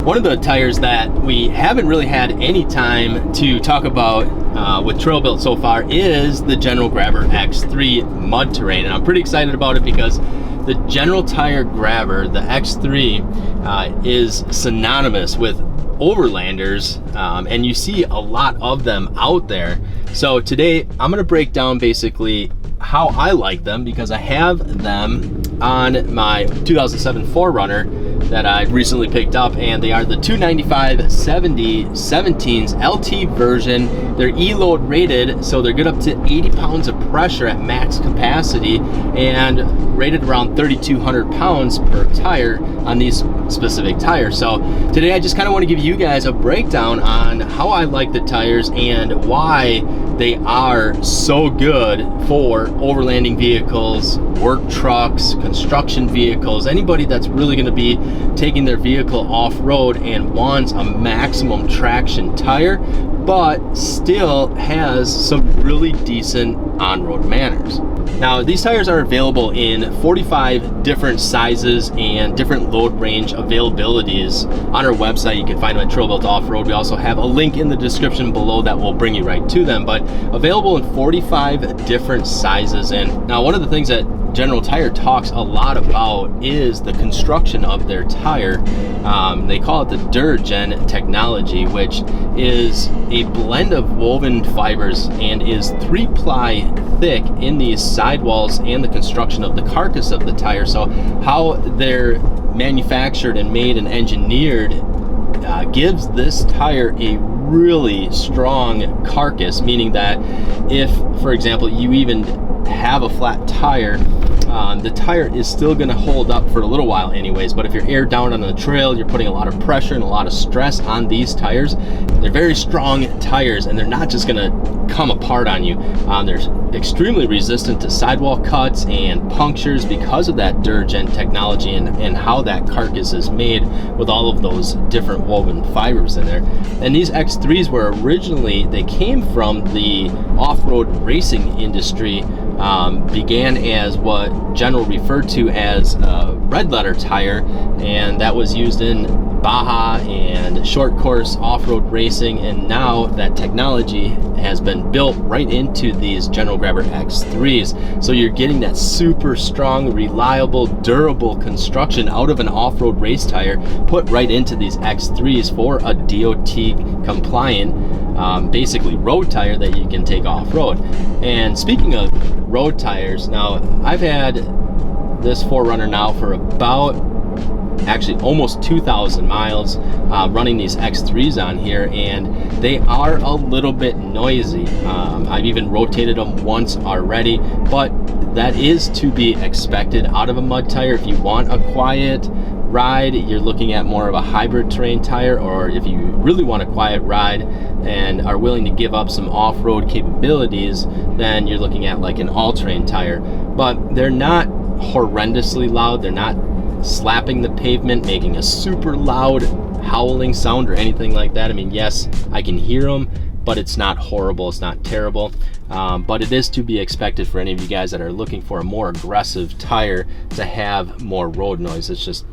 One of the tires that we haven't really had any time to talk about with TrailBuilt so far is the General Grabber X3 mud terrain, and I'm pretty excited about it because the General Tire Grabber, the X3, is synonymous with overlanders, and you see a lot of them out there. So today I'm going to break down basically how I like them, because I have them on my 2007 4Runner that I recently picked up, and they are the 295/70/17s LT version. They're E-load rated, so they're good up to 80 pounds of pressure at max capacity and rated around 3,200 pounds per tire on these specific tires. So today I just kind of want to give you guys a breakdown on how I like the tires and why they are so good for overlanding vehicles, work trucks, construction vehicles, anybody that's really going to be taking their vehicle off-road and wants a maximum traction tire, but still has some really decent on-road manners. Now, these tires are available in 45 different sizes and different load range availabilities on our website. You can find them at TrailBuilt Off-Road. We also have a link in the description below that will bring you right to them, but available in 45 different sizes. And now, one of the things that General Tire talks a lot about is the construction of their tire. They call it the DuraGen technology, which is a blend of woven fibers and is 3-ply thick in these sidewalls and the construction of the carcass of the tire. So how they're manufactured and made and engineered gives this tire a really strong carcass, meaning that if, for example, you even have a flat tire, the tire is still going to hold up for a little while anyways. But if you're air down on the trail, you're putting a lot of pressure and a lot of stress on these tires. They're very strong tires, and they're not just going to come apart on you. They're extremely resistant to sidewall cuts and punctures because of that DuraGen technology and how that carcass is made with all of those different woven fibers in there. And these X3s were originally, they came from the off-road racing industry. Began as what General referred to as a red letter tire, and that was used in Baja and short course off-road racing, and now that technology has been built right into these General Grabber X3s. So you're getting that super strong, reliable, durable construction out of an off-road race tire put right into these X3s for a DOT compliant basically road tire that you can take off-road. And speaking of road tires, now I've had this 4Runner now for about actually almost 2,000 miles running these X3s on here, and they are a little bit noisy. I've even rotated them once already, but that is to be expected out of a mud tire. If you want a quiet ride, you're looking at more of a hybrid terrain tire, or if you really want a quiet ride and are willing to give up some off-road capabilities, then you're looking at like an all-terrain tire. But they're not horrendously loud. They're not slapping the pavement, making a super loud howling sound or anything like that. I mean, yes, I can hear them, but it's not horrible, it's not terrible. But it is to be expected for any of you guys that are looking for a more aggressive tire to have more road noise. It's just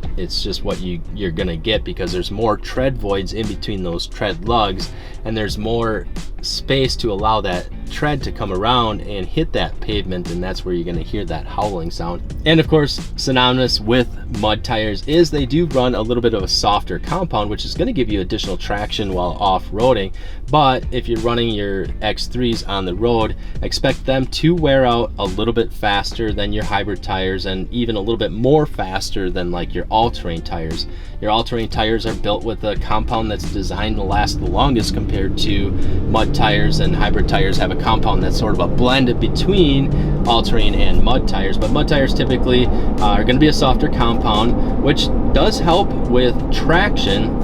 what you're gonna get, because there's more tread voids in between those tread lugs, and there's more space to allow that tread to come around and hit that pavement, and that's where you're going to hear that howling sound. And of course, synonymous with mud tires is they do run a little bit of a softer compound, which is going to give you additional traction while off-roading. But if you're running your X3s on the road, expect them to wear out a little bit faster than your hybrid tires, and even a little bit more faster than like your all-terrain tires. Your all-terrain tires are built with a compound that's designed to last the longest compared to mud tires, and hybrid tires have a compound that's sort of a blend between all-terrain and mud tires. But mud tires typically are going to be a softer compound, which does help with traction,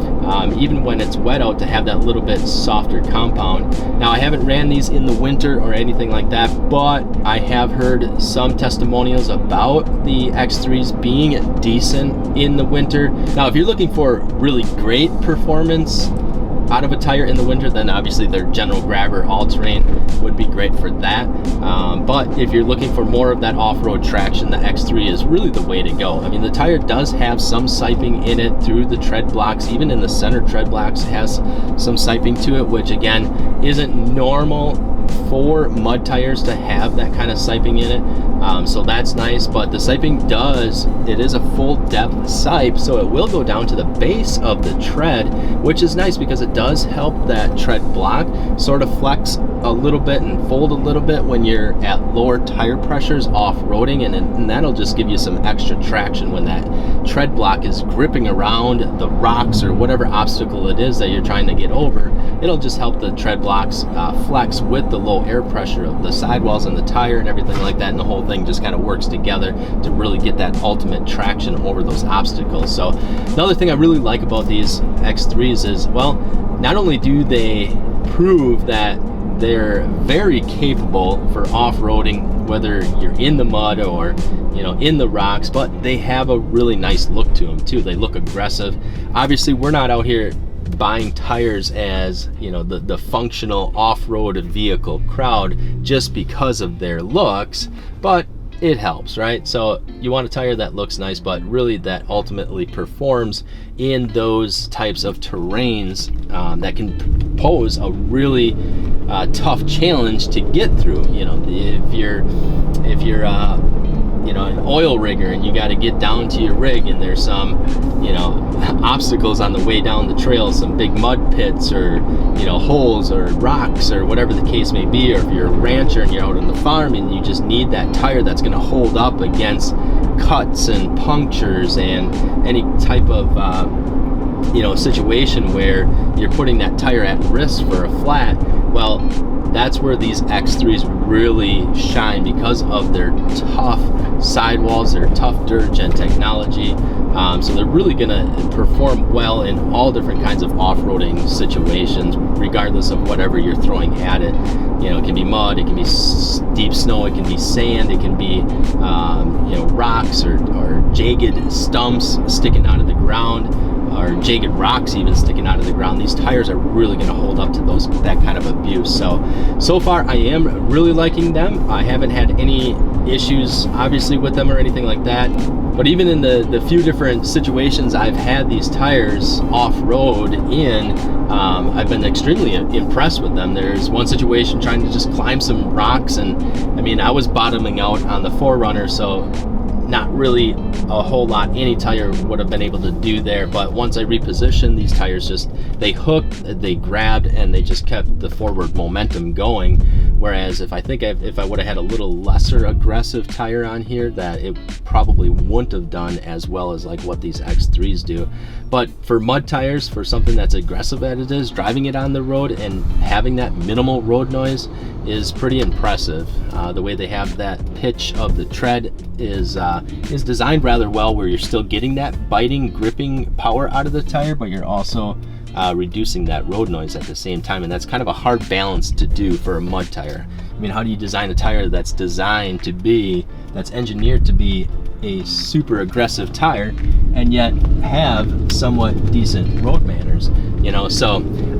even when it's wet out, to have that little bit softer compound. Now, I haven't ran these in the winter or anything like that, but I have heard some testimonials about the X3s being decent in the winter. Now, if you're looking for really great performance, out of a tire in the winter, then obviously their General Grabber all-terrain would be great for that. But if you're looking for more of that off-road traction, the X3 is really the way to go. I mean, the tire does have some siping in it through the tread blocks. Even in the center tread blocks has some siping to it, which again isn't normal for mud tires to have that kind of siping in it. So that's nice, but the siping it is a full depth sipe, so it will go down to the base of the tread, which is nice because it does help that tread block sort of flex a little bit and fold a little bit when you're at lower tire pressures off-roading, and that'll just give you some extra traction when that tread block is gripping around the rocks or whatever obstacle it is that you're trying to get over. It'll just help the tread blocks flex with the low air pressure of the sidewalls and the tire and everything like that, and the whole thing just kind of works together to really get that ultimate traction over those obstacles. So another thing I really like about these X3s is, well, not only do they prove that they're very capable for off-roading, whether you're in the mud or in the rocks, but they have a really nice look to them too. They look aggressive. Obviously, we're not out here buying tires as the functional off-road vehicle crowd just because of their looks, but it helps, right? So you want a tire that looks nice, but really that ultimately performs in those types of terrains that can pose a really tough challenge to get through. If you're an oil rigger and you got to get down to your rig and there's some obstacles on the way down the trail, some big mud pits or holes or rocks or whatever the case may be, or if you're a rancher and you're out on the farm and you just need that tire that's going to hold up against cuts and punctures and any type of situation where you're putting that tire at risk for a flat, well, that's where these X3s really shine because of their tough sidewalls, their tough dirt gen technology. So they're really gonna perform well in all different kinds of off-roading situations, regardless of whatever you're throwing at it. It can be mud, it can be deep snow, it can be sand, it can be rocks or jagged stumps sticking out of the ground, or jagged rocks even sticking out of the ground. These tires are really going to hold up to that kind of abuse. So far I am really liking them. I haven't had any issues obviously with them or anything like that, but even in the few different situations I've had these tires off-road in, I've been extremely impressed with them. There's one situation trying to just climb some rocks, and I mean, I was bottoming out on the 4Runner, so not really a whole lot any tire would have been able to do there. But once I repositioned, these tires they hooked, they grabbed, and they just kept the forward momentum going. Whereas if I would have had a little lesser aggressive tire on here, that it probably wouldn't have done as well as like what these X3s do. But for mud tires, for something that's aggressive as it is, driving it on the road and having that minimal road noise is pretty impressive. The way they have that pitch of the tread is designed rather well, where you're still getting that biting, gripping power out of the tire, but you're also reducing that road noise at the same time. And that's kind of a hard balance to do for a mud tire. I mean, how do you design a tire that's engineered to be a super aggressive tire and yet have somewhat decent road manners? So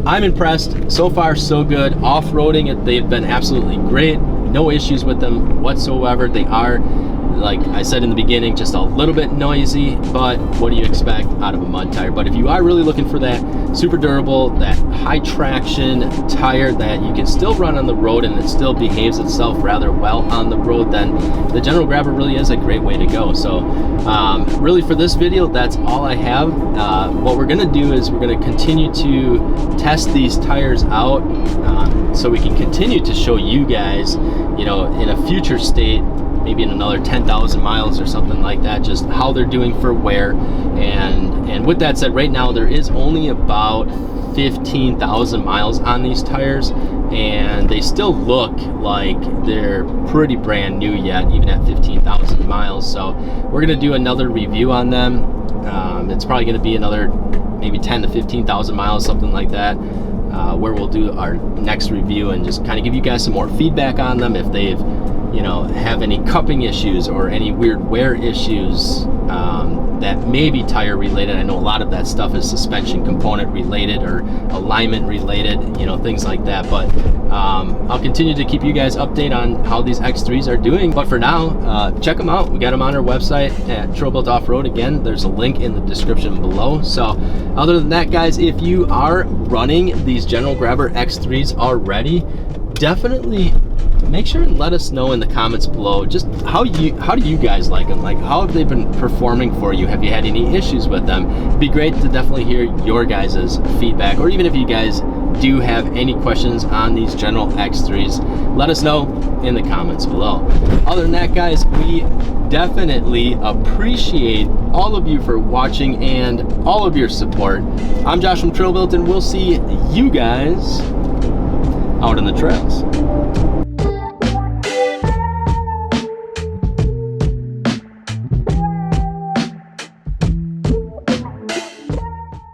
I'm impressed. So far so good. Off-roading, they've been absolutely great. No issues with them whatsoever. They are, like I said in the beginning, just a little bit noisy, but what do you expect out of a mud tire? But if you are really looking for that super durable, that high traction tire that you can still run on the road and it still behaves itself rather well on the road, then the General Grabber really is a great way to go. So really for this video, that's all I have. What we're gonna do is we're gonna continue to test these tires out so we can continue to show you guys, in a future state, maybe in another 10,000 miles or something like that, just how they're doing for wear. And with that said, right now there is only about 15,000 miles on these tires, and they still look like they're pretty brand new yet, even at 15,000 miles. So we're gonna do another review on them. It's probably gonna be another maybe 10 to 15,000 miles, something like that, where we'll do our next review and just kind of give you guys some more feedback on them, if they've have any cupping issues or any weird wear issues that may be tire related. I know a lot of that stuff is suspension component related or alignment related, you know, things like that. But I'll continue to keep you guys updated on how these X3s are doing. But for now, check them out. We got them on our website at TrailBuilt Off-Road. Again, there's a link in the description below. So other than that, guys, if you are running these General Grabber X3s already, definitely make sure and let us know in the comments below just how do you guys like them? Like, how have they been performing for you? Have you had any issues with them? It'd be great to definitely hear your guys' feedback, or even if you guys do have any questions on these General X3s, let us know in the comments below. Other than that, guys, we definitely appreciate all of you for watching and all of your support. I'm Josh from TrailBuilt, and we'll see you guys out on the trails.